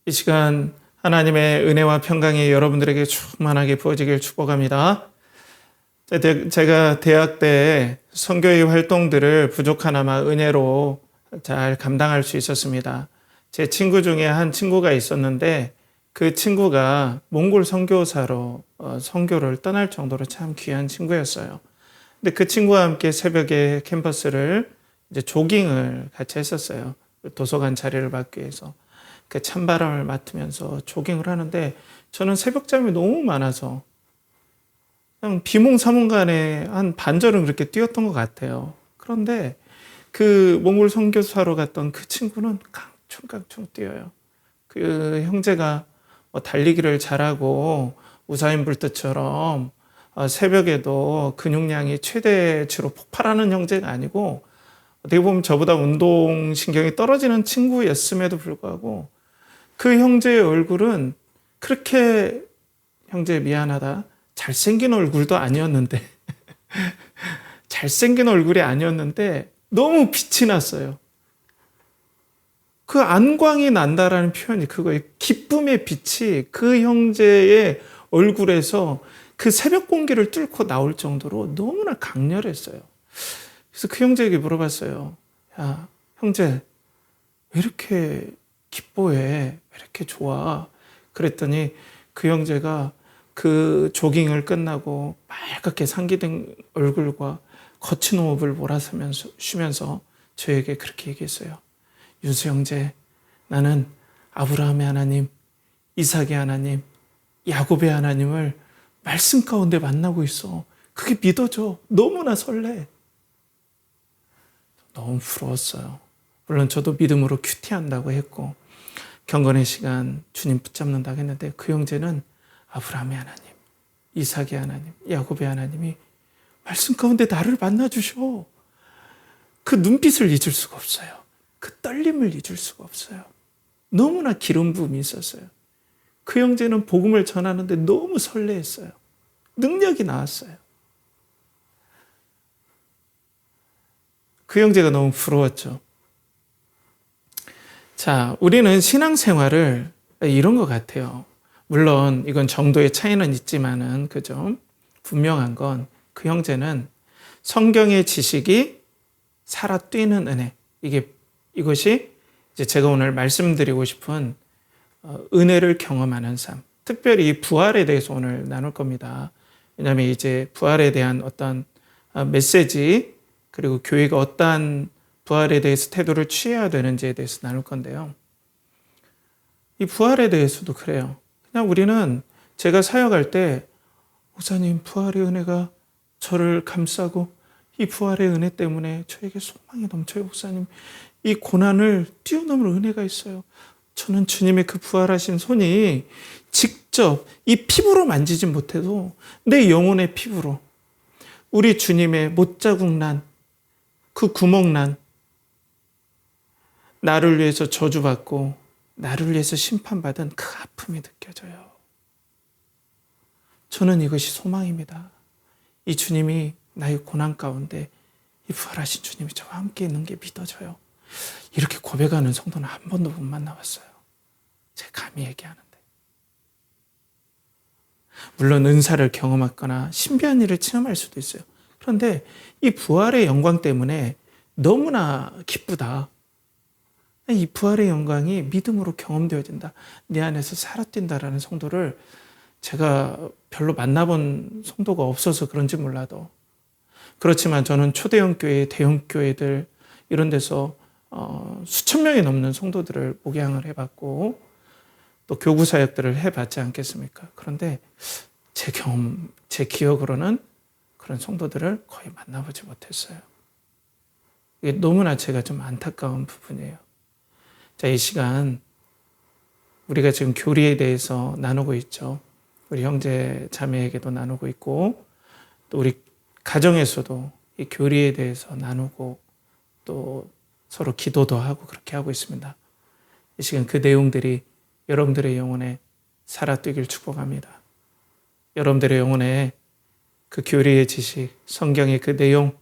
이 시간 하나님의 은혜와 평강이 여러분들에게 충만하게 부어지길 축복합니다. 제가 대학 때 선교의 활동들을 부족하나마 은혜로 잘 감당할 수 있었습니다. 제 친구 중에 한 친구가 있었는데 그 친구가 몽골 선교사로 선교를 떠날 정도로 참 귀한 친구였어요. 근데 그 친구와 함께 새벽에 캠퍼스를 이제 조깅을 같이 했었어요. 도서관 자리를 받기 위해서. 그 찬바람을 맡으면서 조깅을 하는데 저는 새벽잠이 너무 많아서 그냥 비몽사몽간에 한 반절은 그렇게 뛰었던 것 같아요. 그런데 그 몽골 선교사로 갔던 그 친구는 깡충깡충 뛰어요. 그 형제가 달리기를 잘하고 우사인 볼트처럼 새벽에도 근육량이 최대치로 폭발하는 형제가 아니고 어떻게 보면 저보다 운동신경이 떨어지는 친구였음에도 불구하고 그 형제의 얼굴은 그렇게 형제 미안하다. 잘생긴 얼굴도 아니었는데 잘생긴 얼굴이 아니었는데 너무 빛이 났어요. 그 안광이 난다라는 표현이 그거예요. 기쁨의 빛이 그 형제의 얼굴에서 그 새벽 공기를 뚫고 나올 정도로 너무나 강렬했어요. 그래서 그 형제에게 물어봤어요. 야, 형제, 왜 이렇게 기뻐해? 왜 이렇게 좋아? 그랬더니 그 형제가 그 조깅을 끝나고 빨갛게 상기된 얼굴과 거친 호흡을 몰아서면서 쉬면서 저에게 그렇게 얘기했어요. 윤수 형제, 나는 아브라함의 하나님, 이삭의 하나님, 야곱의 하나님을 말씀 가운데 만나고 있어. 그게 믿어져. 너무나 설레. 너무 부러웠어요. 물론 저도 믿음으로 큐티한다고 했고 경건의 시간 주님 붙잡는다고 했는데 그 형제는 아브라함의 하나님, 이삭의 하나님, 야곱의 하나님이 말씀 가운데 나를 만나주셔. 그 눈빛을 잊을 수가 없어요. 그 떨림을 잊을 수가 없어요. 너무나 기름 부음이 있었어요. 그 형제는 복음을 전하는데 너무 설레했어요. 능력이 나왔어요. 그 형제가 너무 부러웠죠. 자, 우리는 신앙생활을 이런 것 같아요. 물론 이건 정도의 차이는 있지만은 그죠? 분명한 건 그 형제는 성경의 지식이 살아 뛰는 은혜. 이것이 이제 제가 오늘 말씀드리고 싶은 은혜를 경험하는 삶. 특별히 부활에 대해서 오늘 나눌 겁니다. 왜냐하면 이제 부활에 대한 어떤 메시지 그리고 교회가 어떠한 부활에 대해서 태도를 취해야 되는지에 대해서 나눌 건데요. 이 부활에 대해서도 그래요. 그냥 우리는 제가 사역할 때 목사님 부활의 은혜가 저를 감싸고 이 부활의 은혜 때문에 저에게 소망이 넘쳐요. 목사님 이 고난을 뛰어넘을 은혜가 있어요. 저는 주님의 그 부활하신 손이 직접 이 피부로 만지지 못해도 내 영혼의 피부로 우리 주님의 못자국 난 그 구멍 난 나를 위해서 저주받고 나를 위해서 심판받은 그 아픔이 느껴져요. 저는 이것이 소망입니다. 이 주님이 나의 고난 가운데 이 부활하신 주님이 저와 함께 있는 게 믿어져요. 이렇게 고백하는 성도는 한 번도 못 만나봤어요. 제가 감히 얘기하는데. 물론 은사를 경험했거나 신비한 일을 체험할 수도 있어요. 그런데 이 부활의 영광 때문에 너무나 기쁘다. 이 부활의 영광이 믿음으로 경험되어진다. 내 안에서 살아뛴다라는 성도를 제가 별로 만나본 성도가 없어서 그런지 몰라도 그렇지만 저는 초대형 교회, 대형 교회들 이런 데서 수천 명이 넘는 성도들을 목양을 해봤고 또 교구 사역들을 해봤지 않겠습니까? 그런데 제 기억으로는 그런 성도들을 거의 만나보지 못했어요. 이게 너무나 제가 좀 안타까운 부분이에요. 자, 이 시간 우리가 지금 교리에 대해서 나누고 있죠. 우리 형제 자매에게도 나누고 있고 또 우리 가정에서도 이 교리에 대해서 나누고 또 서로 기도도 하고 그렇게 하고 있습니다. 이 시간 그 내용들이 여러분들의 영혼에 살아뛰길 축복합니다. 여러분들의 영혼에 그 교리의 지식, 성경의 그 내용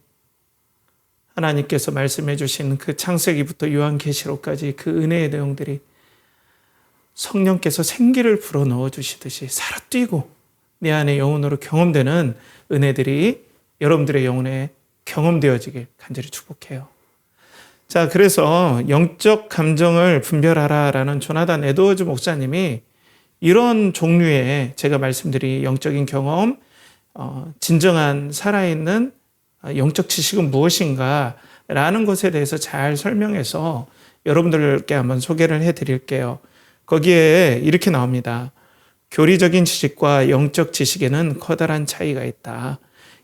하나님께서 말씀해 주신 그 창세기부터 요한계시록까지 그 은혜의 내용들이 성령께서 생기를 불어넣어 주시듯이 살아 뛰고 내 안에 영혼으로 경험되는 은혜들이 여러분들의 영혼에 경험되어지길 간절히 축복해요. 자, 그래서 영적 감정을 분별하라라는 조나단 에드워즈 목사님이 이런 종류의 제가 말씀드린 영적인 경험, 진정한 살아있는 영적 지식은 무엇인가 라는 것에 대해서 잘 설명해서 여러분들께 한번 소개를 해드릴게요. 거기에 이렇게 나옵니다. 교리적인 지식과 영적 지식에는 커다란 차이가 있다.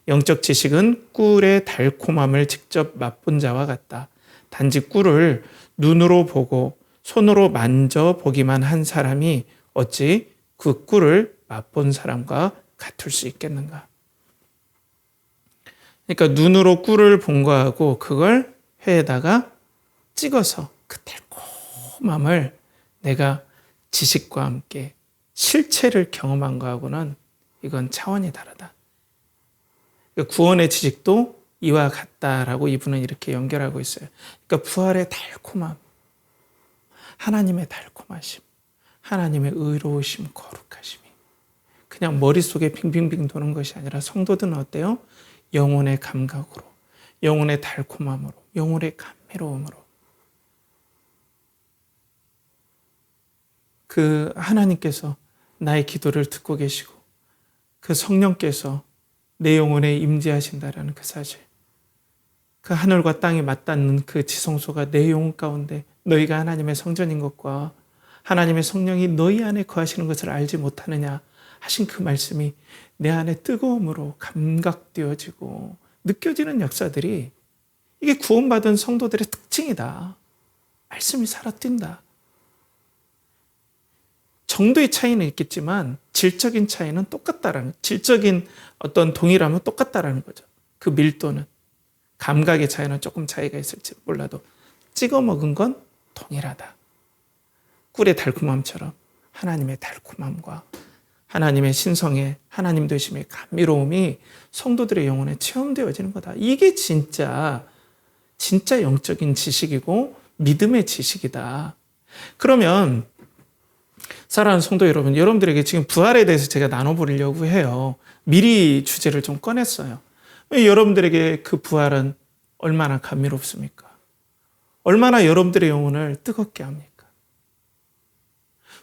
영적 지식은 꿀의 달콤함을 직접 맛본 자와 같다. 단지 꿀을 눈으로 보고 손으로 만져보기만 한 사람이 어찌 그 꿀을 맛본 사람과 같을 수 있겠는가? 그러니까 눈으로 꿀을 본 거하고 그걸 회에다가 찍어서 그 달콤함을 내가 지식과 함께 실체를 경험한 거하고는 이건 차원이 다르다. 구원의 지식도 이와 같다라고 이분은 이렇게 연결하고 있어요. 그러니까 부활의 달콤함, 하나님의 달콤하심, 하나님의 의로우심, 거룩하심이 그냥 머릿속에 빙빙빙 도는 것이 아니라 성도들은 어때요? 영혼의 감각으로, 영혼의 달콤함으로, 영혼의 감미로움으로 그 하나님께서 나의 기도를 듣고 계시고 그 성령께서 내 영혼에 임재하신다라는 그 사실, 그 하늘과 땅이 맞닿는 그 지성소가 내 영혼 가운데 너희가 하나님의 성전인 것과 하나님의 성령이 너희 안에 거하시는 것을 알지 못하느냐 하신 그 말씀이 내 안에 뜨거움으로 감각되어지고 느껴지는 역사들이 이게 구원받은 성도들의 특징이다. 말씀이 살아뛴다. 정도의 차이는 있겠지만 질적인 차이는 똑같다라는, 질적인 어떤 동일함은 똑같다라는 거죠. 그 밀도는, 감각의 차이는 조금 차이가 있을지 몰라도 찍어 먹은 건 동일하다. 꿀의 달콤함처럼 하나님의 달콤함과 하나님의 신성의 하나님 되심의 감미로움이 성도들의 영혼에 체험되어지는 거다. 이게 진짜 영적인 지식이고 믿음의 지식이다. 그러면 사랑하는 성도 여러분, 여러분들에게 지금 부활에 대해서 제가 나눠보려고 해요. 미리 주제를 좀 꺼냈어요. 여러분들에게 그 부활은 얼마나 감미롭습니까? 얼마나 여러분들의 영혼을 뜨겁게 합니까?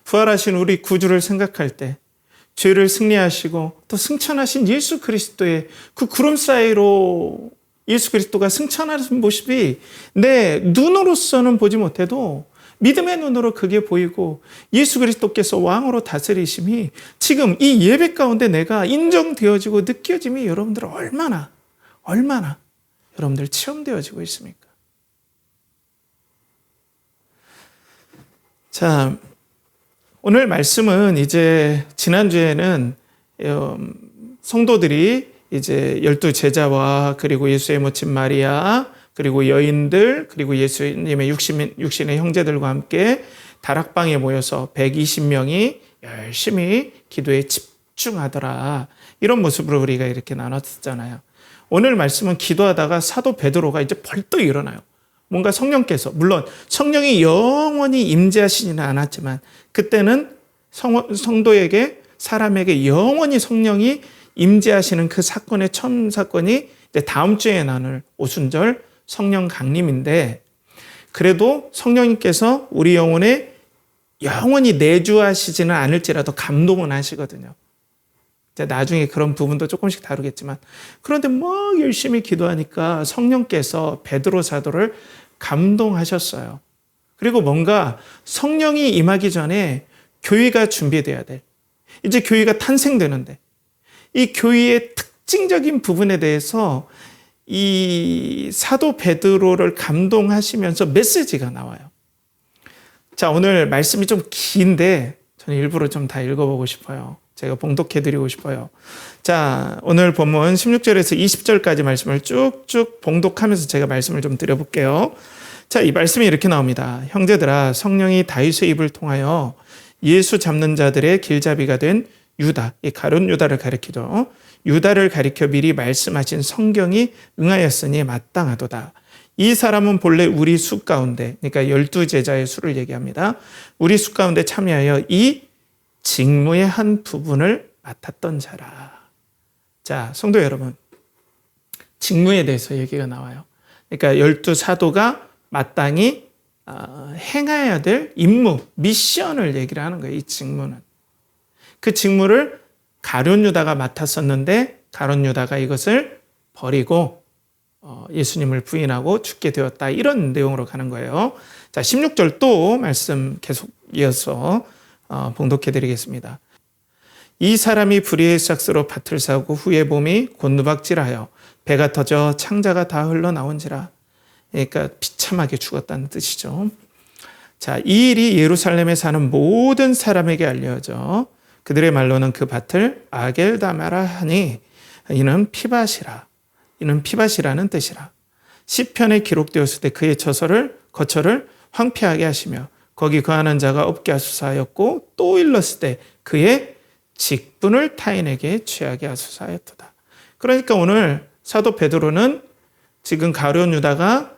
부활하신 우리 구주를 생각할 때 죄를 승리하시고 또 승천하신 예수 그리스도의 그 구름 사이로 예수 그리스도가 승천하는 모습이 내 눈으로서는 보지 못해도 믿음의 눈으로 그게 보이고 예수 그리스도께서 왕으로 다스리심이 지금 이 예배 가운데 내가 인정되어지고 느껴짐이 여러분들 얼마나 여러분들 체험되어지고 있습니까? 자, 오늘 말씀은 이제 지난주에는 성도들이 이제 12 제자와 그리고 예수의 모친 마리아 그리고 여인들 그리고 예수님의 육신의 형제들과 함께 다락방에 모여서 120명이 열심히 기도에 집중하더라. 이런 모습으로 우리가 이렇게 나눴잖아요. 오늘 말씀은 기도하다가 사도 베드로가 이제 벌떡 일어나요. 뭔가 성령께서, 물론 성령이 영원히 임재하시지는 않았지만 그때는 성도에게, 사람에게 영원히 성령이 임재하시는 그 사건의 첫 사건이 이제 다음 주에 나눌 오순절 성령 강림인데, 그래도 성령님께서 우리 영혼에 영원히 내주하시지는 않을지라도 감동은 하시거든요. 이제 나중에 그런 부분도 조금씩 다루겠지만, 그런데 막 열심히 기도하니까 성령께서 베드로 사도를 감동하셨어요. 그리고 뭔가 성령이 임하기 전에 교회가 준비돼야 돼. 이제 교회가 탄생되는데 이 교회의 특징적인 부분에 대해서 이 사도 베드로를 감동하시면서 메시지가 나와요. 자, 오늘 말씀이 좀 긴데 저는 일부러 좀 다 읽어보고 싶어요. 제가 봉독해드리고 싶어요. 자, 오늘 본문 16절에서 20절까지 말씀을 쭉쭉 봉독하면서 제가 말씀을 좀 드려볼게요. 자, 이 말씀이 이렇게 나옵니다. 형제들아, 성령이 다윗의 입을 통하여 예수 잡는 자들의 길잡이가 된 유다, 이 가룟 유다를 가리키죠. 유다를 가리켜 미리 말씀하신 성경이 응하였으니 마땅하도다. 이 사람은 본래 우리 수 가운데, 그러니까 12제자의 수를 얘기합니다. 우리 수 가운데 참여하여 이 직무의 한 부분을 맡았던 자라. 자, 성도 여러분, 직무에 대해서 얘기가 나와요. 그러니까 12사도가 마땅히 행해야 될 임무, 미션을 얘기를 하는 거예요. 이 직무는. 그 직무를 가룟 유다가 맡았었는데 가룟 유다가 이것을 버리고 예수님을 부인하고 죽게 되었다. 이런 내용으로 가는 거예요. 자, 16절 또 말씀 계속 이어서 봉독해 드리겠습니다. 이 사람이 불의의 싹스로 밭을 사고 후에 봄이 곤두박질하여 배가 터져 창자가 다 흘러나온지라. 그러니까 비참하게 죽었다는 뜻이죠. 자, 이 일이 예루살렘에 사는 모든 사람에게 알려져 그들의 말로는 그 밭을 아겔다마라 하니 이는 피밭이라. 이는 피밭이라는 뜻이라. 시편에 기록되었을 때 그의 거처를 황폐하게 하시며 거기 거하는 자가 없게 하소서 하였고 또 일렀을 때 그의 직분을 타인에게 취하게 하소서 하였도다. 그러니까 오늘 사도 베드로는 지금 가룟 유다가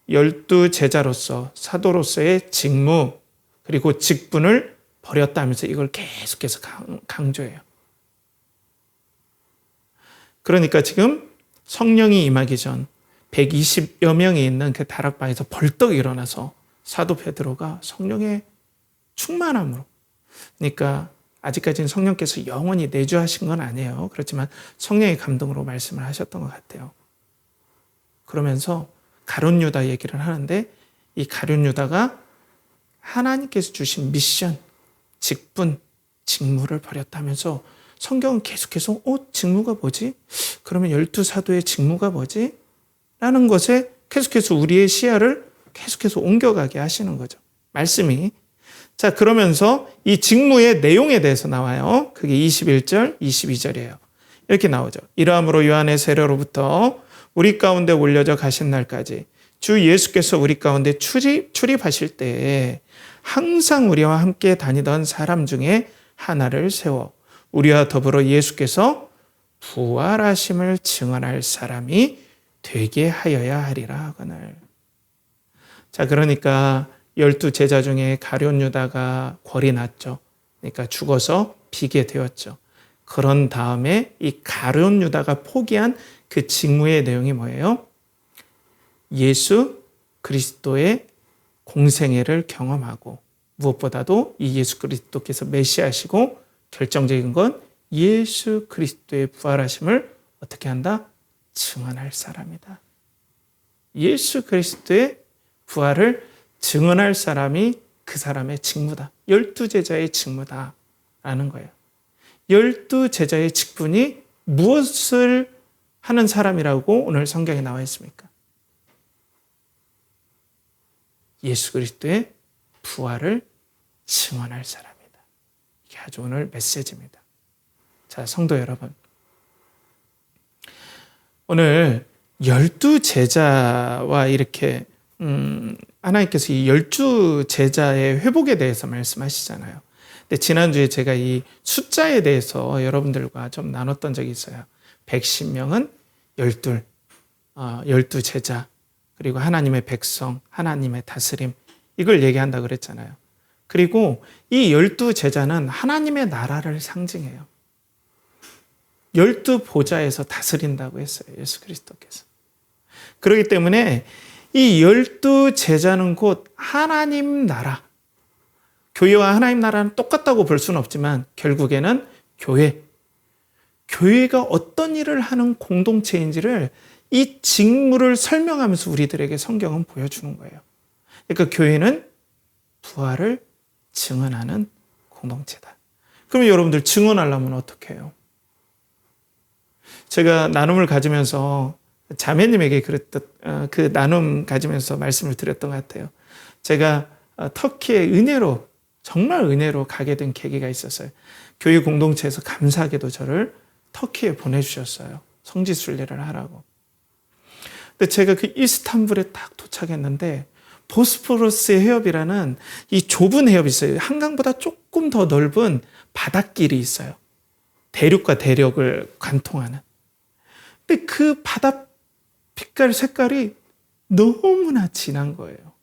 12제자로서 사도로서의 직무 그리고 직분을 버렸다면서 이걸 계속해서 강조해요. 그러니까 지금 성령이 임하기 전 120여 명이 있는 그 다락방에서 벌떡 일어나서 사도 베드로가 성령의 충만함으로, 그러니까 아직까지는 성령께서 영원히 내주하신 건 아니에요. 그렇지만 성령의 감동으로 말씀을 하셨던 것 같아요. 그러면서 가룟 유다 얘기를 하는데 이 가룟 유다가 하나님께서 주신 미션, 직분, 직무를 버렸다면서 성경은 계속해서 직무가 뭐지? 그러면 12사도의 직무가 뭐지? 라는 것에 계속해서 우리의 시야를 계속해서 옮겨가게 하시는 거죠. 말씀이. 자, 그러면서 이 직무의 내용에 대해서 나와요. 그게 21절, 22절이에요. 이렇게 나오죠. 이러함으로 요한의 세례로부터 우리 가운데 올려져 가신 날까지 주 예수께서 우리 가운데 출입하실 때에 항상 우리와 함께 다니던 사람 중에 하나를 세워 우리와 더불어 예수께서 부활하심을 증언할 사람이 되게 하여야 하리라 하거늘. 자, 그러니까 12제자 중에 가룟 유다가 궐이 났죠. 그러니까 죽어서 비게 되었죠. 그런 다음에 이 가룟 유다가 포기한 그 직무의 내용이 뭐예요? 예수 그리스도의 공생애를 경험하고 무엇보다도 이 예수 그리스도께서 메시아시고 결정적인 건 예수 그리스도의 부활하심을 어떻게 한다? 증언할 사람이다. 예수 그리스도의 부활을 증언할 사람이 그 사람의 직무다. 12제자의 직무다. 라는 거예요. 12제자의 직분이 무엇을 하는 사람이라고 오늘 성경에 나와 있습니까? 예수 그리스도의 부활을 증언할 사람이다. 이게 아주 오늘 메시지입니다. 자, 성도 여러분. 오늘 12제자와 이렇게 하나님께서 이 12제자의 회복에 대해서 말씀하시잖아요. 근데 지난주에 제가 이 숫자에 대해서 여러분들과 좀 나눴던 적이 있어요. 110명은 12제자, 그리고 하나님의 백성, 하나님의 다스림, 이걸 얘기한다 그랬잖아요. 그리고 이 12제자는 하나님의 나라를 상징해요. 12보좌에서 다스린다고 했어요. 예수 그리스도께서. 그렇기 때문에 이 12제자는 곧 하나님 나라, 교회와 하나님 나라는 똑같다고 볼 수는 없지만 결국에는 교회가 어떤 일을 하는 공동체인지를 이 직무를 설명하면서 우리들에게 성경은 보여주는 거예요. 그러니까 교회는 부활을 증언하는 공동체다. 그럼 여러분들 증언하려면 어떻게 해요? 제가 나눔을 가지면서 자매님에게 그 나눔 가지면서 말씀을 드렸던 것 같아요. 제가 터키에 정말 은혜로 가게 된 계기가 있었어요. 교회 공동체에서 감사하게도 저를 터키에 보내주셨어요. 성지순례를 하라고. 근데 제가 그 이스탄불에 딱 도착했는데 보스포러스 해협이라는 이 좁은 해협이 있어요. 한강보다 조금 더 넓은 바닷길이 있어요. 대륙과 대륙을 관통하는. 근데 그 바다 색깔이 너무나 진한 거예요.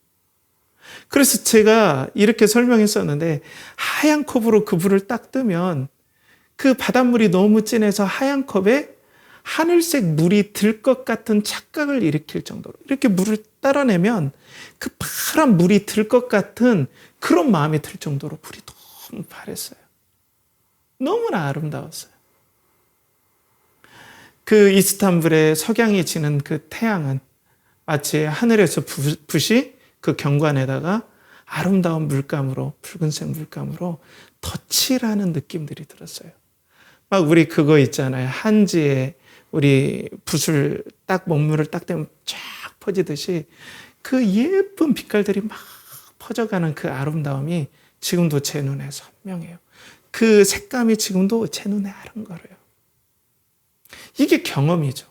그래서 제가 이렇게 설명했었는데 하얀 컵으로 그 물을 딱 뜨면 그 바닷물이 너무 진해서 하얀 컵에 하늘색 물이 들 것 같은 착각을 일으킬 정도로 이렇게 물을 따라내면 그 파란 물이 들 것 같은 그런 마음이 들 정도로 물이 너무 파랬어요. 너무나 아름다웠어요. 그 이스탄불의 석양이 지는 그 태양은 마치 하늘에서 붓이 그 경관에다가 아름다운 물감으로, 붉은색 물감으로 덧칠하는 느낌들이 들었어요. 막 우리 그거 있잖아요. 한지에 우리 붓을 딱 먹물을 딱 대면 쫙 퍼지듯이 그 예쁜 빛깔들이 막 퍼져가는 그 아름다움이 지금도 제 눈에 선명해요. 그 색감이 지금도 제 눈에 아른거려요. 이게 경험이죠.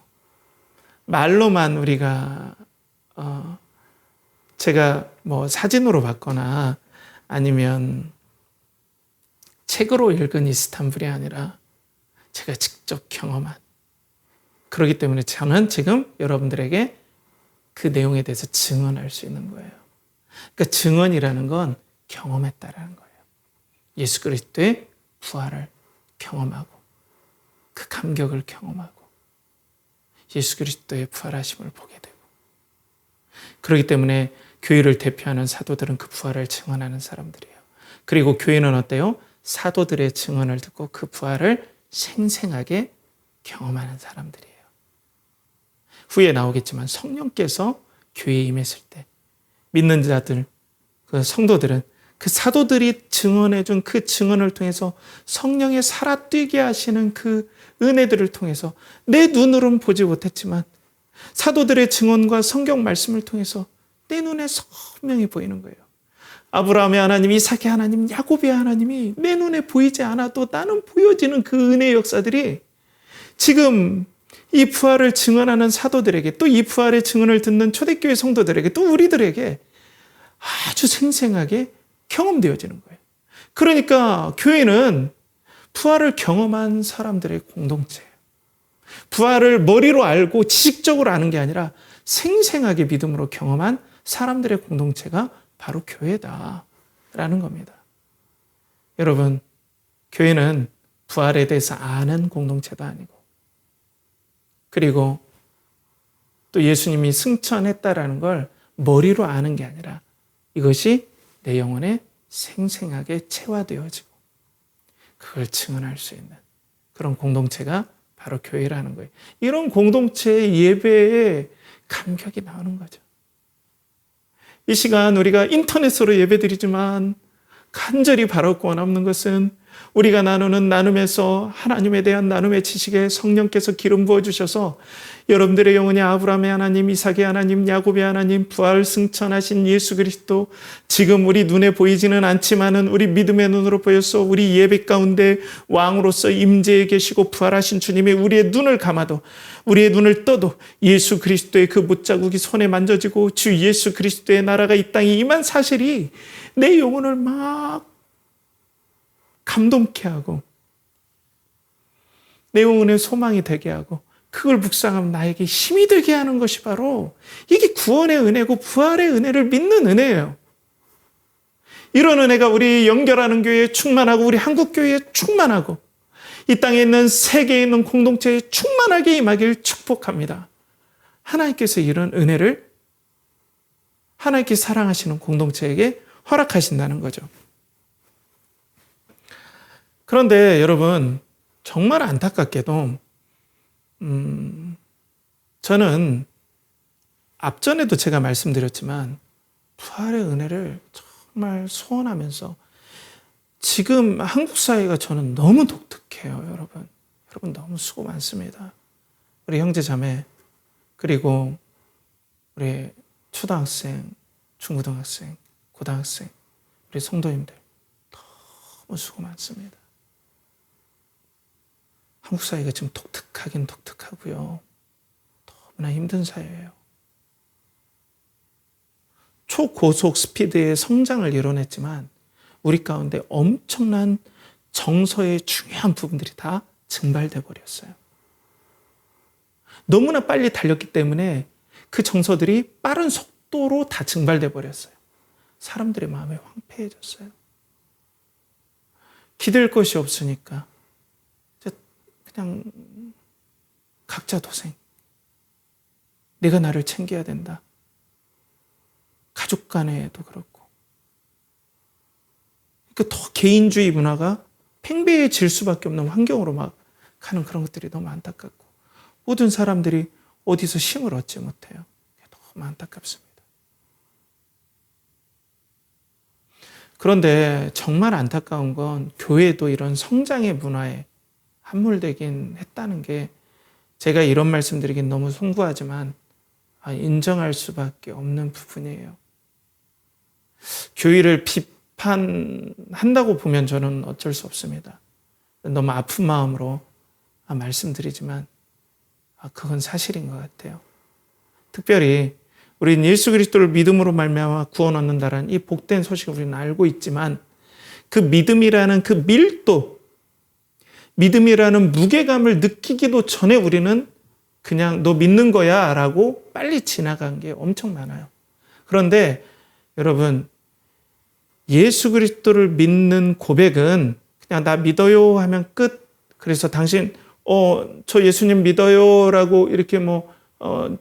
말로만 우리가 제가 뭐 사진으로 봤거나 아니면 책으로 읽은 이스탄불이 아니라 제가 직접 경험한, 그렇기 때문에 저는 지금 여러분들에게 그 내용에 대해서 증언할 수 있는 거예요. 그러니까 증언이라는 건 경험했다라는 거예요. 예수 그리스도의 부활을 경험하고 그 감격을 경험하고 예수 그리스도의 부활하심을 보게 되고, 그렇기 때문에 교회를 대표하는 사도들은 그 부활을 증언하는 사람들이에요. 그리고 교회는 어때요? 사도들의 증언을 듣고 그 부활을 생생하게 경험하는 사람들이에요. 후에 나오겠지만 성령께서 교회에 임했을 때 믿는 자들, 그 성도들은 그 사도들이 증언해준 그 증언을 통해서 성령의 살아뛰게 하시는 그 은혜들을 통해서 내 눈으로는 보지 못했지만 사도들의 증언과 성경 말씀을 통해서 내 눈에 선명히 보이는 거예요. 아브라함의 하나님, 이삭의 하나님, 야곱의 하나님이 내 눈에 보이지 않아도 나는 보여지는 그 은혜의 역사들이 지금 이 부활을 증언하는 사도들에게, 또 이 부활의 증언을 듣는 초대교회 성도들에게, 또 우리들에게 아주 생생하게 경험되어지는 거예요. 그러니까 교회는 부활을 경험한 사람들의 공동체예요. 부활을 머리로 알고 지식적으로 아는 게 아니라 생생하게 믿음으로 경험한 사람들의 공동체가 바로 교회다라는 겁니다. 여러분, 교회는 부활에 대해서 아는 공동체도 아니고, 그리고 또 예수님이 승천했다라는 걸 머리로 아는 게 아니라 이것이 내 영혼에 생생하게 체화되어지고 그걸 증언할 수 있는 그런 공동체가 바로 교회라는 거예요. 이런 공동체의 예배에 감격이 나오는 거죠. 이 시간 우리가 인터넷으로 예배드리지만 간절히 바라고 원하는 것은 우리가 나누는 나눔에서 하나님에 대한 나눔의 지식에 성령께서 기름 부어주셔서 여러분들의 영혼이 아브라함의 하나님, 이삭의 하나님, 야곱의 하나님, 부활 승천하신 예수 그리스도, 지금 우리 눈에 보이지는 않지만은 우리 믿음의 눈으로 보여서 우리 예배 가운데 왕으로서 임재해 계시고 부활하신 주님이 우리의 눈을 감아도, 우리의 눈을 떠도 예수 그리스도의 그 못자국이 손에 만져지고 주 예수 그리스도의 나라가 이 땅에 임한 사실이 내 영혼을 막 감동케 하고 내 영혼의 소망이 되게 하고 그걸 묵상하면 나에게 힘이 되게 하는 것이 바로 이게 구원의 은혜고 부활의 은혜를 믿는 은혜예요. 이런 은혜가 우리 연결하는 교회에 충만하고 우리 한국 교회에 충만하고 이 땅에 있는 세계에 있는 공동체에 충만하게 임하길 축복합니다. 하나님께서 이런 은혜를 하나님께 사랑하시는 공동체에게 허락하신다는 거죠. 그런데 여러분, 정말 안타깝게도 저는 앞전에도 제가 말씀드렸지만 부활의 은혜를 정말 소원하면서 지금 한국 사회가 저는 너무 독특해요. 여러분 너무 수고 많습니다. 우리 형제 자매, 그리고 우리 초등학생, 중고등학생, 고등학생, 우리 성도님들 너무 수고 많습니다. 한국 사회가 지금 독특하긴 독특하고요. 너무나 힘든 사회예요. 초고속 스피드의 성장을 이뤄냈지만 우리 가운데 엄청난 정서의 중요한 부분들이 다 증발돼 버렸어요. 너무나 빨리 달렸기 때문에 그 정서들이 빠른 속도로 다 증발돼 버렸어요. 사람들의 마음이 황폐해졌어요. 기댈 것이 없으니까 그냥 각자 도생. 내가 나를 챙겨야 된다. 가족 간에도 그렇고. 그러니까 더 개인주의 문화가 팽배해질 수밖에 없는 환경으로 막 가는 그런 것들이 너무 안타깝고, 모든 사람들이 어디서 힘을 얻지 못해요. 너무 안타깝습니다. 그런데 정말 안타까운 건 교회도 이런 성장의 문화에 함몰되긴 했다는 게, 제가 이런 말씀드리긴 너무 송구하지만 인정할 수밖에 없는 부분이에요. 교회를 비판한다고 보면 저는 어쩔 수 없습니다. 너무 아픈 마음으로 말씀드리지만 그건 사실인 것 같아요. 특별히 우리는 예수 그리스도를 믿음으로 말미암아 구원 얻는다라는 이 복된 소식을 우리는 알고 있지만, 그 믿음이라는 그 밀도, 믿음이라는 무게감을 느끼기도 전에 우리는 그냥 너 믿는 거야 라고 빨리 지나간 게 엄청 많아요. 그런데 여러분, 예수 그리스도를 믿는 고백은 그냥 나 믿어요 하면 끝. 그래서 당신 저 예수님 믿어요 라고 이렇게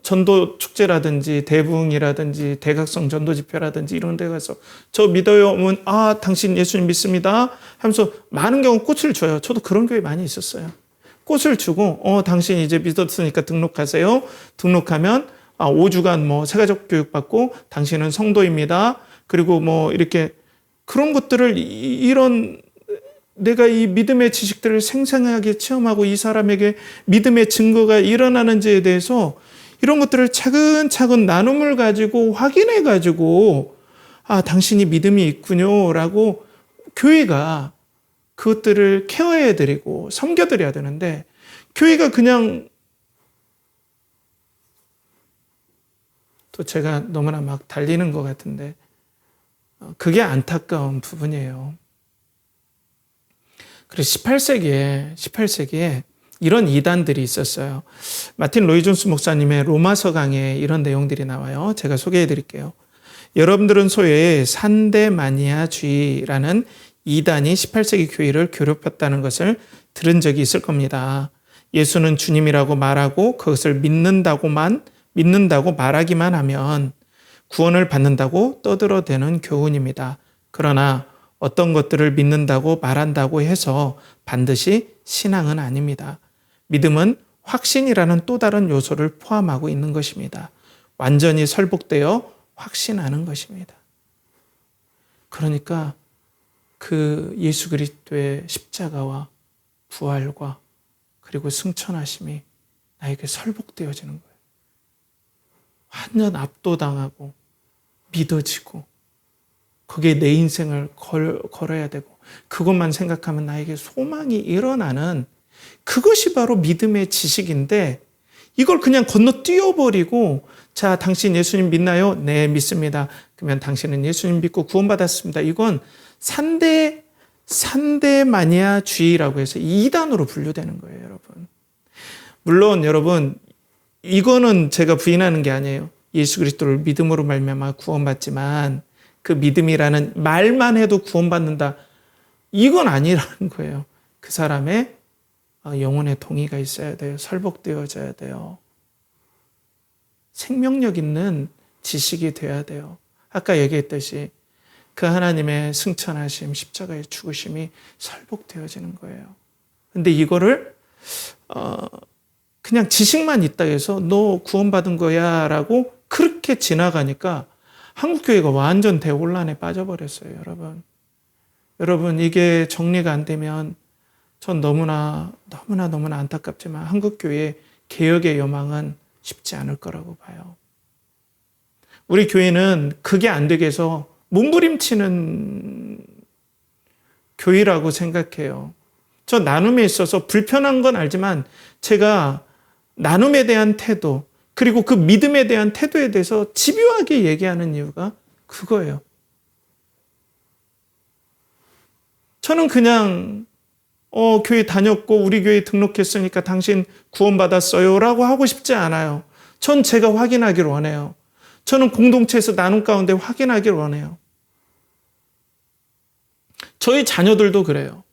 전도 축제라든지 대부흥이라든지 대각성 전도 집회라든지 이런 데 가서 저 믿어요 하면 당신 예수님 믿습니다 하면서 많은 경우 꽃을 줘요. 저도 그런 교회 많이 있었어요. 꽃을 주고 당신 이제 믿었으니까 등록하세요. 등록하면 5주간 세가족 교육 받고 당신은 성도입니다. 그리고 이렇게 그런 것들을 이런 내가 이 믿음의 지식들을 생생하게 체험하고 이 사람에게 믿음의 증거가 일어나는지에 대해서 이런 것들을 차근차근 나눔을 가지고 확인해 가지고 당신이 믿음이 있군요 라고 교회가 그것들을 케어해 드리고 섬겨 드려야 되는데, 교회가 그냥 또 제가 너무나 막 달리는 것 같은데 그게 안타까운 부분이에요. 그래서 18세기에 이런 이단들이 있었어요. 마틴 로이 존스 목사님의 로마서 강의에 이런 내용들이 나와요. 제가 소개해 드릴게요. 여러분들은 소위 산데마니아주의라는 이단이 18세기 교회를 괴롭혔다는 것을 들은 적이 있을 겁니다. 예수는 주님이라고 말하고 그것을 믿는다고 말하기만 하면 구원을 받는다고 떠들어대는 교훈입니다. 그러나 어떤 것들을 믿는다고 말한다고 해서 반드시 신앙은 아닙니다. 믿음은 확신이라는 또 다른 요소를 포함하고 있는 것입니다. 완전히 설복되어 확신하는 것입니다. 그러니까 그 예수 그리스도의 십자가와 부활과 그리고 승천하심이 나에게 설복되어지는 거예요. 완전 압도당하고 믿어지고 거기에 내 인생을 걸어야 되고 그것만 생각하면 나에게 소망이 일어나는, 그것이 바로 믿음의 지식인데, 이걸 그냥 건너뛰어버리고 자, 당신 예수님 믿나요? 네, 믿습니다. 그러면 당신은 예수님 믿고 구원받았습니다. 이건 산데마니아주의라고 해서 이단으로 분류되는 거예요, 여러분. 물론 여러분, 이거는 제가 부인하는 게 아니에요. 예수 그리스도를 믿음으로 말미암아 구원받지만 그 믿음이라는 말만 해도 구원받는다, 이건 아니라는 거예요. 그 사람의 영혼의 동의가 있어야 돼요. 설복되어져야 돼요. 생명력 있는 지식이 돼야 돼요. 아까 얘기했듯이 그 하나님의 승천하심, 십자가의 죽으심이 설복되어지는 거예요. 근데 이거를 그냥 지식만 있다 해서 너 구원받은 거야 라고 그렇게 지나가니까 한국교회가 완전 대혼란에 빠져버렸어요, 여러분. 여러분, 이게 정리가 안 되면 전 너무나 안타깝지만 한국교회의 개혁의 여망은 쉽지 않을 거라고 봐요. 우리 교회는 그게 안 되게 해서 몸부림치는 교회라고 생각해요. 저 나눔에 있어서 불편한 건 알지만 제가 나눔에 대한 태도, 그리고 그 믿음에 대한 태도에 대해서 집요하게 얘기하는 이유가 그거예요. 저는 그냥 교회 다녔고 우리 교회 등록했으니까 당신 구원받았어요 라고 하고 싶지 않아요. 전 제가 확인하기를 원해요. 저는 공동체에서 나눔 가운데 확인하기를 원해요. 저희 자녀들도 그래요.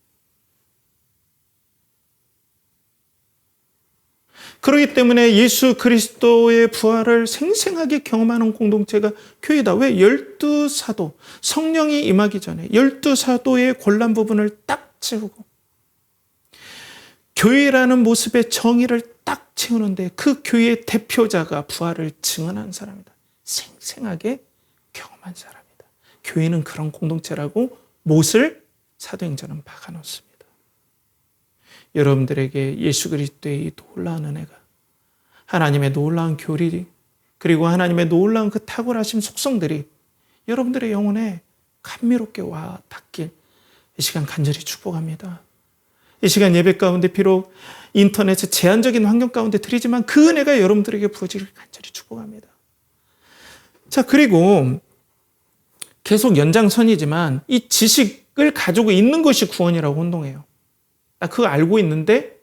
그렇기 때문에 예수 그리스도의 부활을 생생하게 경험하는 공동체가 교회다. 왜? 12사도, 성령이 임하기 전에 12사도의 골란 부분을 딱 채우고 교회라는 모습의 정의를 딱 채우는데 그 교회의 대표자가 부활을 증언한 사람이다. 생생하게 경험한 사람이다. 교회는 그런 공동체라고 못을 사도행전은 박아놓습니다. 여러분들에게 예수 그리스도의 이 놀라운 은혜가, 하나님의 놀라운 교리, 그리고 하나님의 놀라운 그 탁월하신 속성들이 여러분들의 영혼에 감미롭게 와 닿길 이 시간 간절히 축복합니다. 이 시간 예배 가운데 비록 인터넷의 제한적인 환경 가운데 드리지만 그 은혜가 여러분들에게 부어지길 간절히 축복합니다. 자, 그리고 계속 연장선이지만 이 지식을 가지고 있는 것이 구원이라고 혼동해요. 나 그거 알고 있는데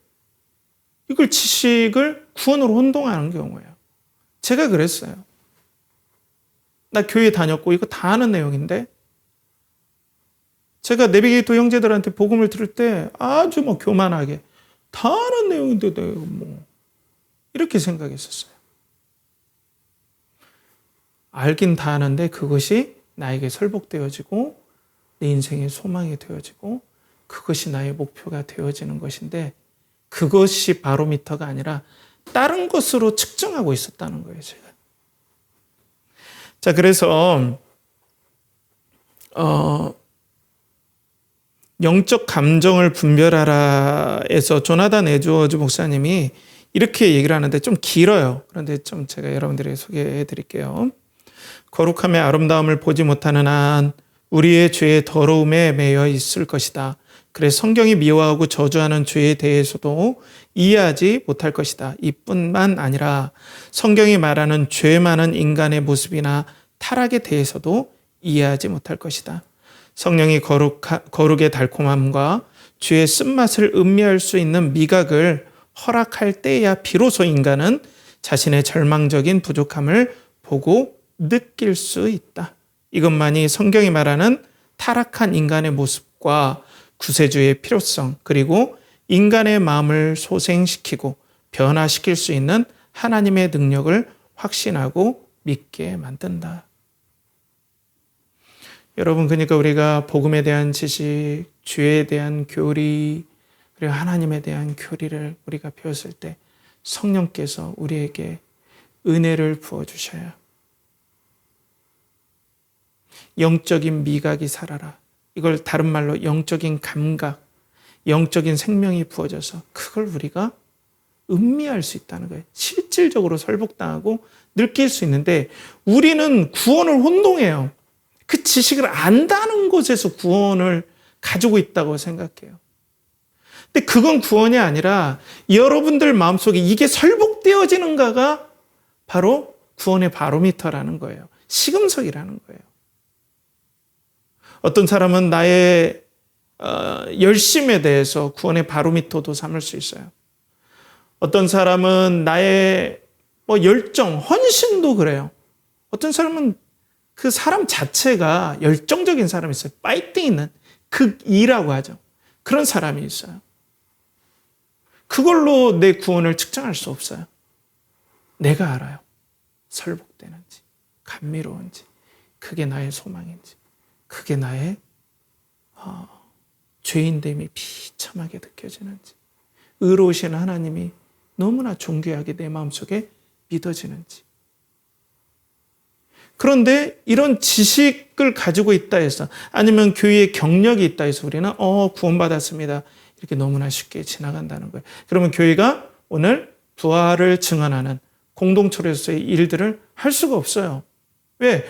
이걸 지식을 구원으로 혼동하는 경우예요. 제가 그랬어요. 나 교회 다녔고 이거 다 아는 내용인데 제가 내비게이터 형제들한테 복음을 들을 때 아주 교만하게 다 아는 내용인데 내가 이렇게 생각했었어요. 알긴 다 아는데 그것이 나에게 설복되어지고 내 인생의 소망이 되어지고 그것이 나의 목표가 되어지는 것인데 그것이 바로미터가 아니라 다른 것으로 측정하고 있었다는 거예요, 제가. 자, 그래서 영적 감정을 분별하라에서 조나단 에드워즈 목사님이 이렇게 얘기를 하는데 좀 길어요. 그런데 좀 제가 여러분들에게 소개해 드릴게요. 거룩함의 아름다움을 보지 못하는 한 우리의 죄의 더러움에 매여 있을 것이다. 그래서 성경이 미워하고 저주하는 죄에 대해서도 이해하지 못할 것이다. 이뿐만 아니라 성경이 말하는 죄 많은 인간의 모습이나 타락에 대해서도 이해하지 못할 것이다. 성령이 거룩의 달콤함과 죄의 쓴맛을 음미할 수 있는 미각을 허락할 때야 비로소 인간은 자신의 절망적인 부족함을 보고 느낄 수 있다. 이것만이 성경이 말하는 타락한 인간의 모습과 구세주의 필요성, 그리고 인간의 마음을 소생시키고 변화시킬 수 있는 하나님의 능력을 확신하고 믿게 만든다. 여러분, 그러니까 우리가 복음에 대한 지식, 죄에 대한 교리, 그리고 하나님에 대한 교리를 우리가 배웠을 때 성령께서 우리에게 은혜를 부어주셔야 영적인 미각이 살아라. 이걸 다른 말로 영적인 감각, 영적인 생명이 부어져서 그걸 우리가 음미할 수 있다는 거예요. 실질적으로 설복당하고 느낄 수 있는데 우리는 구원을 혼동해요. 그 지식을 안다는 곳에서 구원을 가지고 있다고 생각해요. 근데 그건 구원이 아니라 여러분들 마음속에 이게 설복되어지는가가 바로 구원의 바로미터라는 거예요. 시금석이라는 거예요. 어떤 사람은 나의 열심에 대해서 구원의 바로미터도 삼을 수 있어요. 어떤 사람은 나의 열정, 헌신도 그래요. 어떤 사람은 그 사람 자체가 열정적인 사람이 있어요. 파이팅 있는 극이라고 하죠. 그런 사람이 있어요. 그걸로 내 구원을 측정할 수 없어요. 내가 알아요. 설복되는지, 감미로운지, 그게 나의 소망인지, 그게 나의 죄인됨이 비참하게 느껴지는지, 의로우신 하나님이 너무나 존귀하게 내 마음속에 믿어지는지. 그런데 이런 지식을 가지고 있다 해서, 아니면 교회의 경력이 있다 해서 우리는 구원받았습니다, 이렇게 너무나 쉽게 지나간다는 거예요. 그러면 교회가 오늘 부활을 증언하는 공동체로서의 일들을 할 수가 없어요. 왜?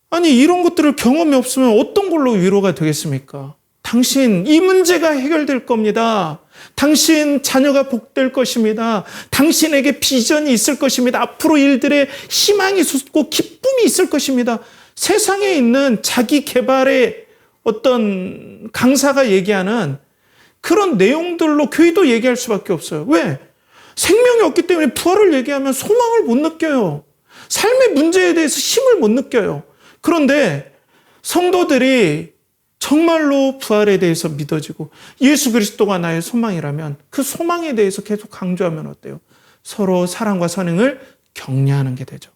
아니, 이런 것들을 경험이 없으면 어떤 걸로 위로가 되겠습니까? 당신 이 문제가 해결될 겁니다. 당신 자녀가 복될 것입니다. 당신에게 비전이 있을 것입니다. 앞으로 일들에 희망이 솟고 기쁨이 있을 것입니다. 세상에 있는 자기 개발의 어떤 강사가 얘기하는 그런 내용들로 교회도 얘기할 수밖에 없어요. 왜? 생명이 없기 때문에 부활을 얘기하면 소망을 못 느껴요. 삶의 문제에 대해서 힘을 못 느껴요. 그런데 성도들이 정말로 부활에 대해서 믿어지고 예수 그리스도가 나의 소망이라면 그 소망에 대해서 계속 강조하면 어때요? 서로 사랑과 선행을 격려하는 게 되죠.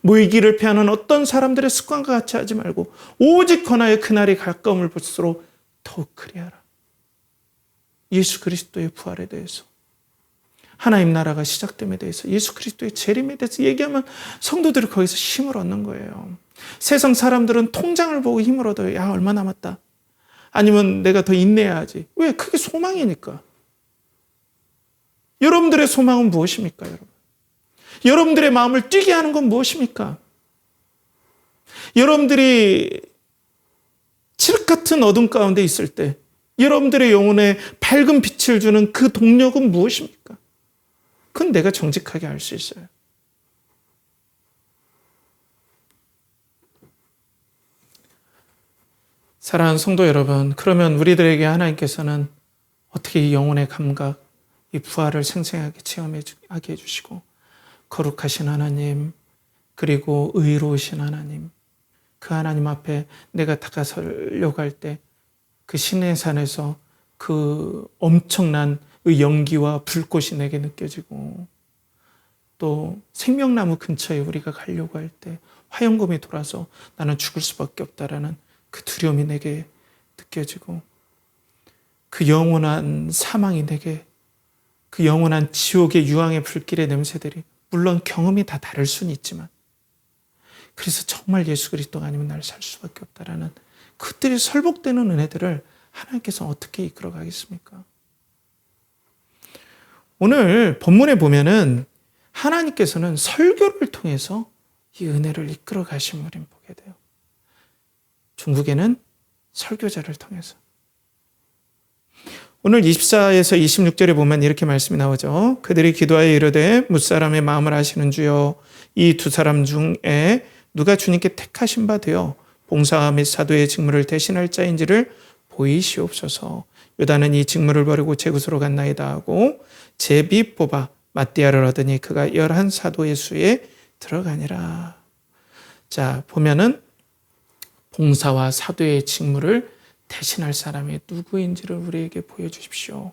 모이기를 피하는 어떤 사람들의 습관과 같이 하지 말고 오직 권하여 그날이 가까움을 볼수록 더욱 그리하라. 예수 그리스도의 부활에 대해서, 하나님 나라가 시작됨에 대해서, 예수 그리스도의 재림에 대해서 얘기하면 성도들이 거기서 힘을 얻는 거예요. 세상 사람들은 통장을 보고 힘을 얻어요. 야, 얼마 남았다. 아니면 내가 더 인내해야지. 왜? 그게 소망이니까. 여러분들의 소망은 무엇입니까, 여러분? 여러분들의 마음을 뛰게 하는 건 무엇입니까? 여러분들이 칠흑 같은 어둠 가운데 있을 때 여러분들의 영혼에 밝은 빛을 주는 그 동력은 무엇입니까? 그건 내가 정직하게 알 수 있어요. 사랑하는 성도 여러분, 그러면 우리들에게 하나님께서는 어떻게 이 영혼의 감각, 이 부활을 생생하게 체험하게 해주시고 거룩하신 하나님, 그리고 의로우신 하나님, 그 하나님 앞에 내가 다가서려고 할 때 그 시내산에서 그 엄청난 연기와 불꽃이 내게 느껴지고, 또 생명나무 근처에 우리가 가려고 할 때 화염검이 돌아서 나는 죽을 수밖에 없다라는 그 두려움이 내게 느껴지고, 그 영원한 사망이 내게, 그 영원한 지옥의 유황의 불길의 냄새들이, 물론 경험이 다 다를 수는 있지만, 그래서 정말 예수 그리스도가 아니면 나를 살 수밖에 없다라는 그들이 설복되는 은혜들을 하나님께서 어떻게 이끌어 가겠습니까? 오늘 본문에 보면은 하나님께서는 설교를 통해서 이 은혜를 이끌어 가심을 보게 돼요. 중국에는 설교자를 통해서. 오늘 24에서 26절에 보면 이렇게 말씀이 나오죠. 그들이 기도하여 이르되 뭇사람의 마음을 아시는 주여, 이 두 사람 중에 누가 주님께 택하신 바 되어 봉사와 및 사도의 직무를 대신할 자인지를 보이시옵소서. 유다는 이 직무를 버리고 제굿으로 갔나이다 하고 제비 뽑아 마띠아를 얻으니 그가 11 사도의 수에 들어가니라. 자, 보면은 봉사와 사도의 직무를 대신할 사람이 누구인지를 우리에게 보여주십시오.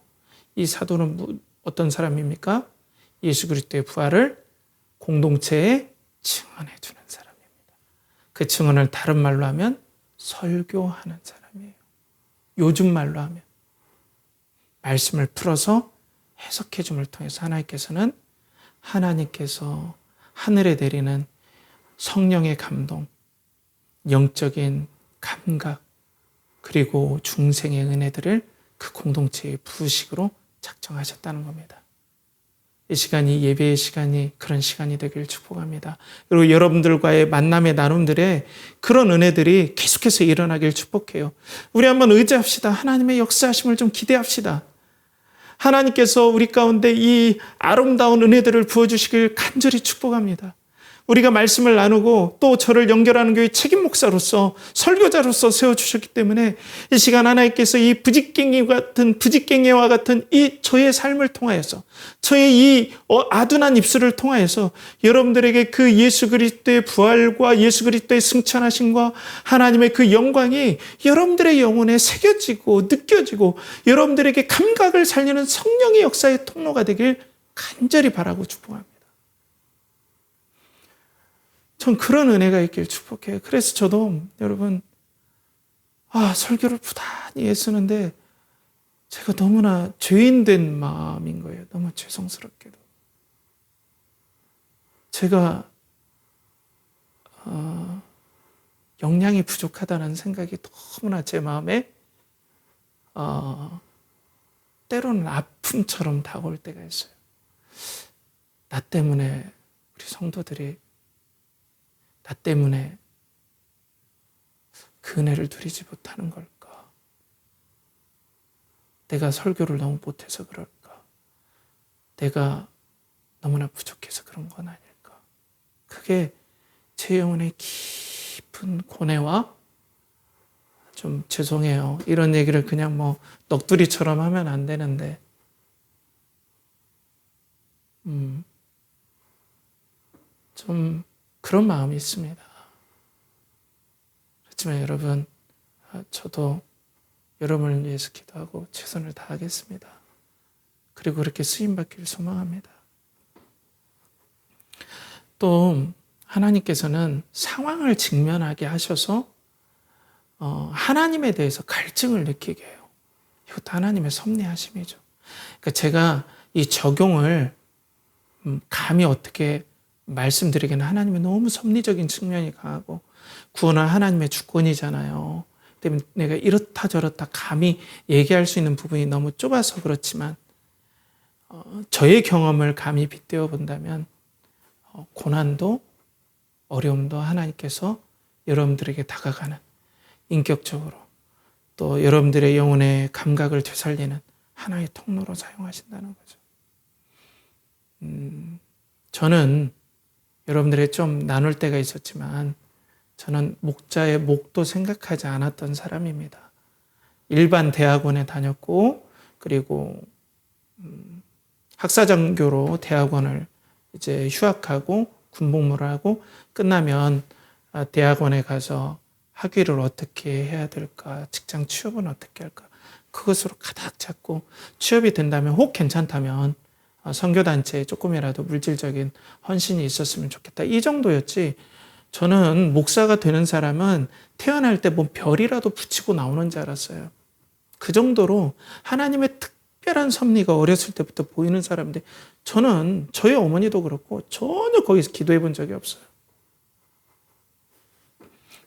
이 사도는 어떤 사람입니까? 예수 그리스도의 부활을 공동체에 증언해 주는 사람입니다. 그 증언을 다른 말로 하면 설교하는 사람이에요. 요즘 말로 하면 말씀을 풀어서 해석해 줌을 통해서 하나님께서 하늘에 내리는 성령의 감동, 영적인 감각, 그리고 중생의 은혜들을 그 공동체의 부식으로 작정하셨다는 겁니다. 이 시간이, 예배의 시간이 그런 시간이 되길 축복합니다. 그리고 여러분들과의 만남의 나눔들에 그런 은혜들이 계속해서 일어나길 축복해요. 우리 한번 의지합시다. 하나님의 역사하심을 좀 기대합시다. 하나님께서 우리 가운데 이 아름다운 은혜들을 부어주시길 간절히 축복합니다. 우리가 말씀을 나누고 또 저를 연결하는 교회 책임 목사로서, 설교자로서 세워주셨기 때문에 이 시간 하나님께서 이 부직갱이와 같은 이 저의 삶을 통하여서, 저의 이 아둔한 입술을 통하여서 여러분들에게 그 예수 그리스도의 부활과 예수 그리스도의 승천하심과 하나님의 그 영광이 여러분들의 영혼에 새겨지고 느껴지고 여러분들에게 감각을 살리는 성령의 역사의 통로가 되길 간절히 바라고 축복합니다. 전 그런 은혜가 있길 축복해요. 그래서 저도 여러분, 설교를 부단히 애쓰는데 제가 너무나 죄인된 마음인 거예요. 너무 죄송스럽게도. 제가 역량이 부족하다는 생각이 너무나 제 마음에 때로는 아픔처럼 다가올 때가 있어요. 나 때문에 우리 성도들이, 나 때문에 그 은혜를 누리지 못하는 걸까? 내가 설교를 너무 못해서 그럴까? 내가 너무나 부족해서 그런 건 아닐까? 그게 제 영혼의 깊은 고뇌와, 좀 죄송해요. 이런 얘기를 그냥 넋두리처럼 하면 안 되는데, 좀 그런 마음이 있습니다. 그렇지만 여러분, 저도 여러분을 위해서 기도하고 최선을 다하겠습니다. 그리고 그렇게 쓰임받기를 소망합니다. 또 하나님께서는 상황을 직면하게 하셔서 하나님에 대해서 갈증을 느끼게 해요. 이것도 하나님의 섭리하심이죠. 그러니까 제가 이 적용을 감히 어떻게 말씀드리기는 하나님의 너무 섭리적인 측면이 강하고 구원은 하나님의 주권이잖아요. 때문에 내가 이렇다 저렇다 감히 얘기할 수 있는 부분이 너무 좁아서 그렇지만 저의 경험을 감히 빗대어 본다면 고난도 어려움도 하나님께서 여러분들에게 다가가는 인격적으로 또 여러분들의 영혼의 감각을 되살리는 하나의 통로로 사용하신다는 거죠. 저는 여러분들의 좀 나눌 때가 있었지만 저는 목자의 목도 생각하지 않았던 사람입니다. 일반 대학원에 다녔고 그리고 학사장교로 대학원을 이제 휴학하고 군복무를 하고 끝나면 대학원에 가서 학위를 어떻게 해야 될까, 직장 취업은 어떻게 할까, 그것으로 가득 잡고 취업이 된다면 혹 괜찮다면 선교단체에 조금이라도 물질적인 헌신이 있었으면 좋겠다. 이 정도였지 저는 목사가 되는 사람은 태어날 때 뭐 별이라도 붙이고 나오는 줄 알았어요. 그 정도로 하나님의 특별한 섭리가 어렸을 때부터 보이는 사람인데 저는 저희 어머니도 그렇고 전혀 거기서 기도해 본 적이 없어요.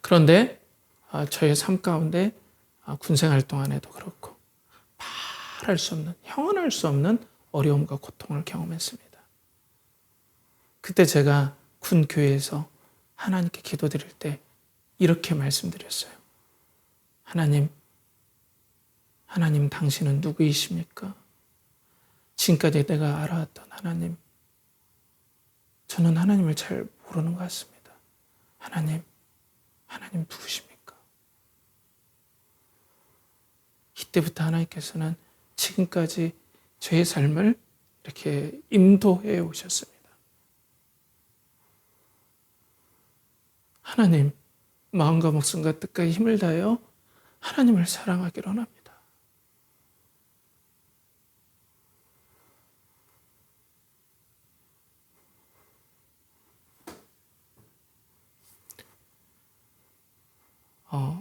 그런데 저의 삶 가운데 군생활 동안에도 그렇고 말할 수 없는, 형언할 수 없는 어려움과 고통을 경험했습니다. 그때 제가 군 교회에서 하나님께 기도드릴 때 이렇게 말씀드렸어요. 하나님 당신은 누구이십니까? 지금까지 내가 알아왔던 하나님, 저는 하나님을 잘 모르는 것 같습니다. 하나님 누구십니까? 이때부터 하나님께서는 지금까지 저의 삶을 이렇게 인도해 오셨습니다. 하나님, 마음과 목숨과 뜻과 힘을 다하여 하나님을 사랑하기를 원합니다.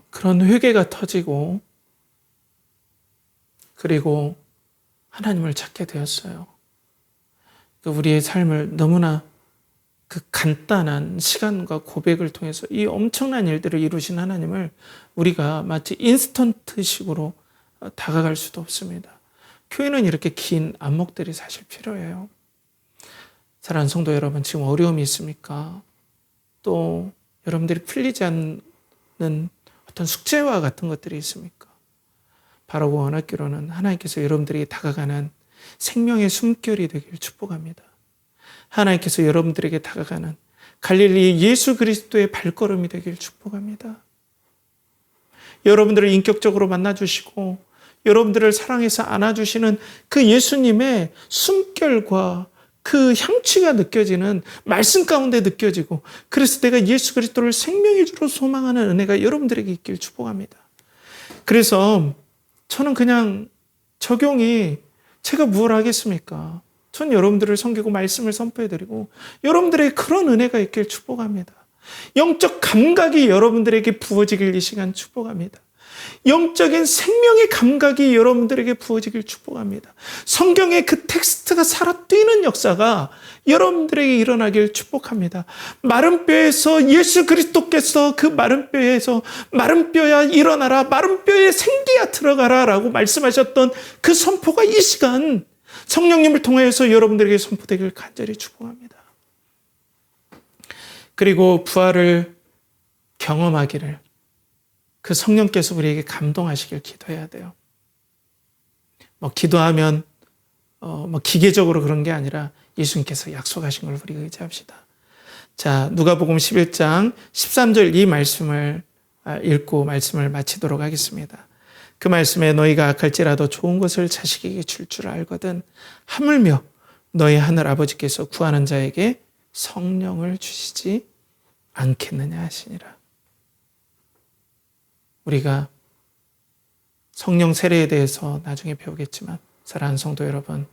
그런 회개가 터지고 그리고 하나님을 찾게 되었어요. 우리의 삶을 너무나 그 간단한 시간과 고백을 통해서 이 엄청난 일들을 이루신 하나님을 우리가 마치 인스턴트식으로 다가갈 수도 없습니다. 교회는 이렇게 긴 안목들이 사실 필요해요. 사랑하는 성도 여러분, 지금 어려움이 있습니까? 또 여러분들이 풀리지 않는 어떤 숙제와 같은 것들이 있습니까? 바라고 원하기로는 하나님께서 여러분들에게 다가가는 생명의 숨결이 되길 축복합니다. 하나님께서 여러분들에게 다가가는 갈릴리 예수 그리스도의 발걸음이 되길 축복합니다. 여러분들을 인격적으로 만나주시고 여러분들을 사랑해서 안아주시는 그 예수님의 숨결과 그 향취가 느껴지는 말씀 가운데 느껴지고 그래서 내가 예수 그리스도를 생명의 주로 소망하는 은혜가 여러분들에게 있길 축복합니다. 그래서 저는 그냥 적용이 제가 무엇을 하겠습니까? 전 여러분들을 섬기고 말씀을 선포해드리고 여러분들의 그런 은혜가 있길 축복합니다. 영적 감각이 여러분들에게 부어지길 이 시간 축복합니다. 영적인 생명의 감각이 여러분들에게 부어지길 축복합니다. 성경의 그 텍스트가 살아 뛰는 역사가 여러분들에게 일어나길 축복합니다. 마른 뼈에서 예수 그리스도께서 그 마른 뼈에서 마른 뼈야 일어나라, 마른 뼈에 생기야 들어가라 라고 말씀하셨던 그 선포가 이 시간 성령님을 통하여서 여러분들에게 선포되길 간절히 축복합니다. 그리고 부활을 경험하기를 그 성령께서 우리에게 감동하시길 기도해야 돼요. 기도하면 기계적으로 그런 게 아니라 예수님께서 약속하신 걸 우리가 의지합시다. 자, 누가복음 11장 13절 이 말씀을 읽고 말씀을 마치도록 하겠습니다. 그 말씀에 너희가 악할지라도 좋은 것을 자식에게 줄 알거든 하물며 너희 하늘 아버지께서 구하는 자에게 성령을 주시지 않겠느냐 하시니라. 우리가 성령 세례에 대해서 나중에 배우겠지만 사랑하는 성도 여러분,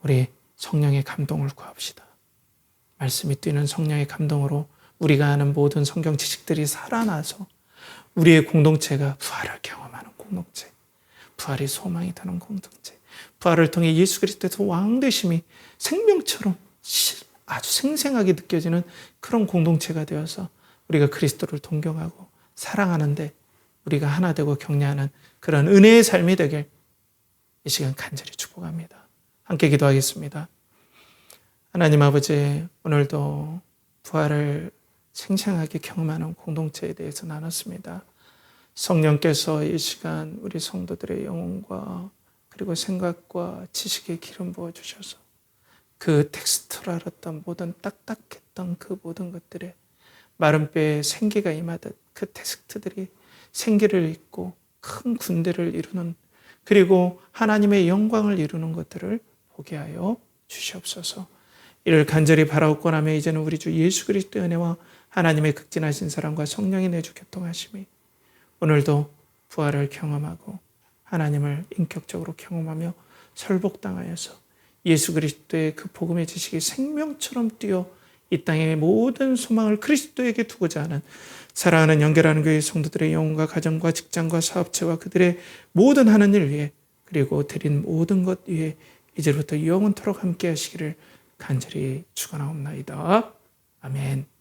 우리 성령의 감동을 구합시다. 말씀이 뛰는 성령의 감동으로 우리가 아는 모든 성경 지식들이 살아나서 우리의 공동체가 부활을 경험하는 공동체, 부활이 소망이 되는 공동체, 부활을 통해 예수 그리스도에서 왕되심이 생명처럼 아주 생생하게 느껴지는 그런 공동체가 되어서 우리가 그리스도를 동경하고 사랑하는데 우리가 하나 되고 격려하는 그런 은혜의 삶이 되길 이 시간 간절히 축복합니다. 함께 기도하겠습니다. 하나님 아버지, 오늘도 부활을 생생하게 경험하는 공동체에 대해서 나눴습니다. 성령께서 이 시간 우리 성도들의 영혼과 그리고 생각과 지식에 기름 부어주셔서 그 텍스트를 알았던 모든 딱딱했던 그 모든 것들에 마른 뼈에 생기가 임하듯 그 텍스트들이 생기를 잇고 큰 군대를 이루는, 그리고 하나님의 영광을 이루는 것들을 보게 하여 주시옵소서. 이를 간절히 바라옵고 나며 이제는 우리 주 예수 그리스도의 은혜와 하나님의 극진하신 사랑과 성령의 내주 교통하심이 오늘도 부활을 경험하고 하나님을 인격적으로 경험하며 설복당하여서 예수 그리스도의 그 복음의 지식이 생명처럼 뛰어 이 땅의 모든 소망을 그리스도에게 두고자 하는 사랑하는 연결하는 교회 성도들의 영혼과 가정과 직장과 사업체와 그들의 모든 하는 일 위에, 그리고 드린 모든 것 위에 이제부터 영원토록 함께 하시기를 간절히 축원하옵나이다. 아멘.